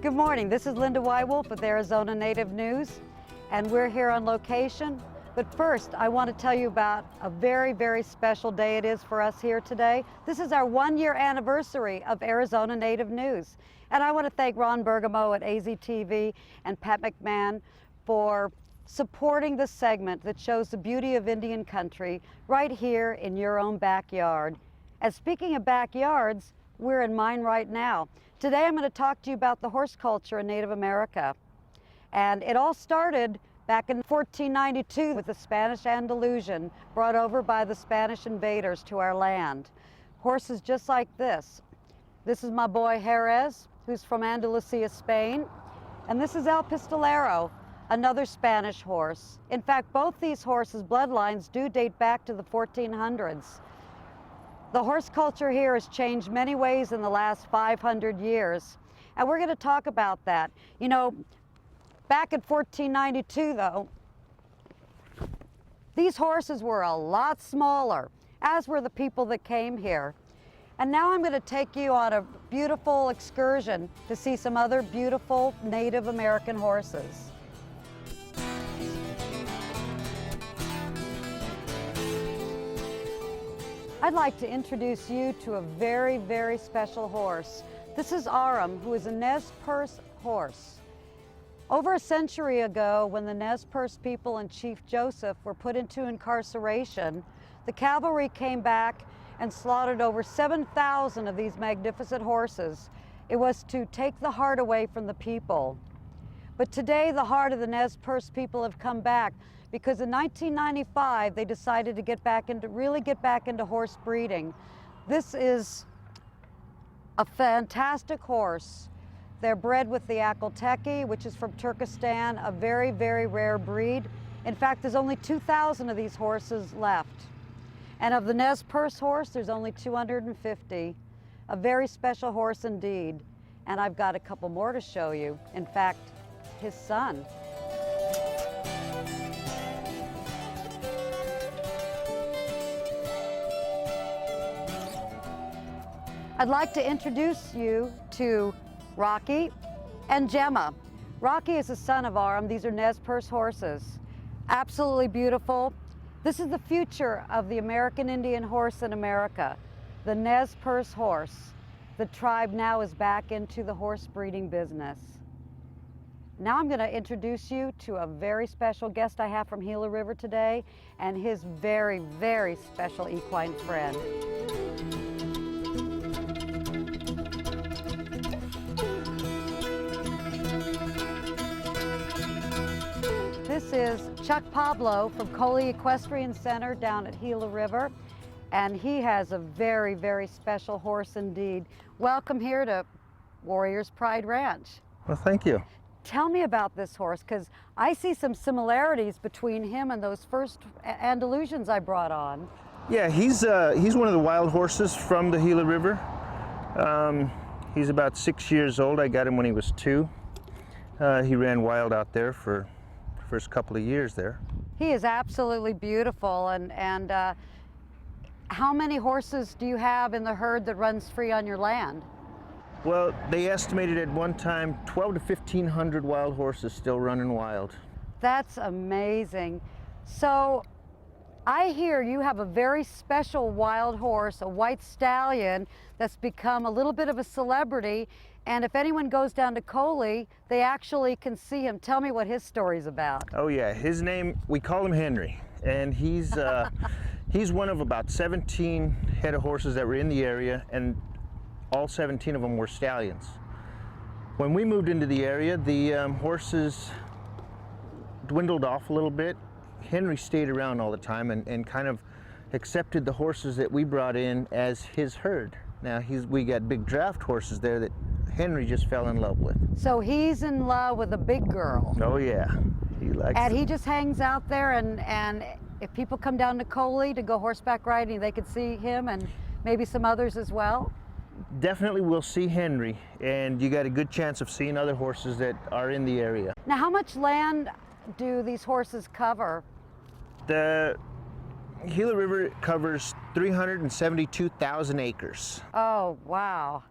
Good morning, this is Linda Wywolf with Arizona Native News, and we're here on location. But first, I want to tell you about a very, very special day it is for us here today. This is our 1-year anniversary of Arizona Native News. And I want to thank Ron Bergamo at AZTV and Pat McMahon for supporting this segment that shows the beauty of Indian country right here in your own backyard. And speaking of backyards, we're in mine right now. Today I'm going to talk to you about the horse culture in Native America. And it all started back in 1492 with the Spanish Andalusian brought over by the Spanish invaders to our land. Horses just like this. This is my boy Jerez, who's from Andalusia, Spain. And this is El Pistolero, another Spanish horse. In fact, both these horses' bloodlines do date back to the 1400s. The horse culture here has changed many ways in the last 500 years, and we're going to talk about that. You know, back in 1492, though, these horses were a lot smaller, as were the people that came here. And now I'm going to take you on a beautiful excursion to see some other beautiful Native American horses. I'd like to introduce you to a very, very special horse. This is Aram, who is a Nez Perce horse. Over a century ago, when the Nez Perce people and Chief Joseph were put into incarceration, the cavalry came back and slaughtered over 7,000 of these magnificent horses. It was to take the heart away from the people. But today, the heart of the Nez Perce people have come back, because in 1995 they decided to really get back into horse breeding. This is a fantastic horse. They're bred with the Akalteki, which is from Turkestan, a very, very rare breed. In fact, there's only 2,000 of these horses left. And of the Nez Perce horse, there's only 250. A very special horse indeed. And I've got a couple more to show you. In fact, his son. I'd like to introduce you to Rocky and Gemma. Rocky is the son of Aram. These are Nez Perce horses. Absolutely beautiful. This is the future of the American Indian horse in America, the Nez Perce horse. The tribe now is back into the horse breeding business. Now I'm going to introduce you to a very special guest I have from Gila River today, and his very, very special equine friend. This is Chuck Pablo from Koli Equestrian Center down at Gila River, and he has a very, very special horse indeed. Welcome here to Warriors Pride Ranch. Well, thank you. Tell me about this horse, because I see some similarities between him and those first Andalusians I brought on. Yeah, he's one of the wild horses from the Gila River. He's about 6 years old. I got him when he was 2. He ran wild out there for first couple of years there. He is absolutely beautiful. And how many horses do you have in the herd that runs free on your land? Well, they estimated at one time 1,200 to 1,500 wild horses still running wild. That's amazing. So I hear you have a very special wild horse, a white stallion, that's become a little bit of a celebrity. And if anyone goes down to Koli, they actually can see him. Tell me what his story's about. Oh yeah, his name, we call him Henry. And he's one of about 17 head of horses that were in the area, and all 17 of them were stallions. When we moved into the area, the horses dwindled off a little bit. Henry stayed around all the time and kind of accepted the horses that we brought in as his herd. Now we got big draft horses there that Henry just fell in love with. So he's in love with a big girl. Oh yeah, he likes. And he just hangs out there, and if people come down to Koli to go horseback riding, they could see him and maybe some others as well. Definitely we'll see Henry, and you got a good chance of seeing other horses that are in the area. Now, how much land do these horses cover? The Gila River covers 372,000 acres. Oh, wow.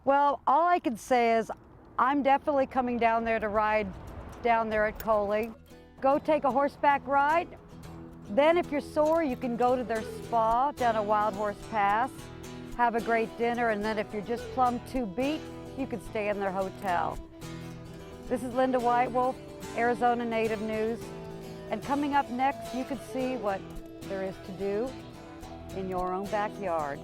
Well, all I can say is I'm definitely coming down there to ride down there at Koli. Go take a horseback ride. Then if you're sore, you can go to their spa down at Wild Horse Pass, have a great dinner, and then if you're just plumb too beat, you can stay in their hotel. This is Linda Whitewolf, Arizona Native News, and coming up next, you can see what there is to do in your own backyard.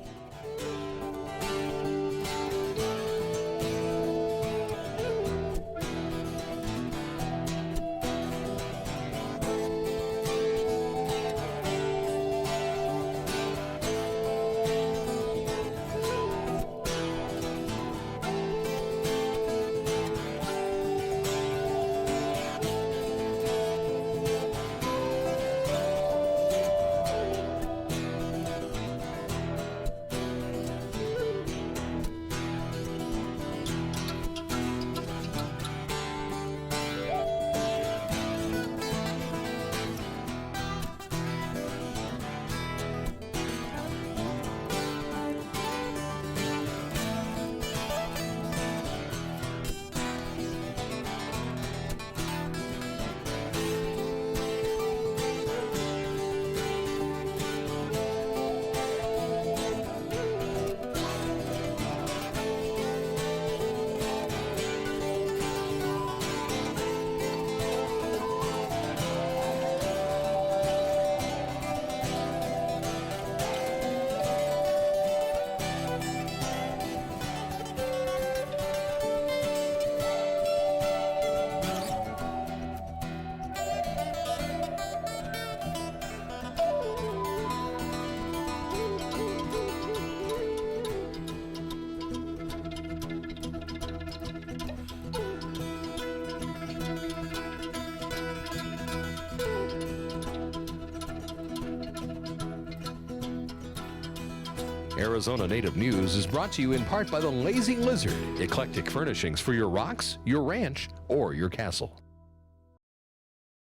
Arizona Native News is brought to you in part by the Lazy Lizard, eclectic furnishings for your rocks, your ranch, or your castle.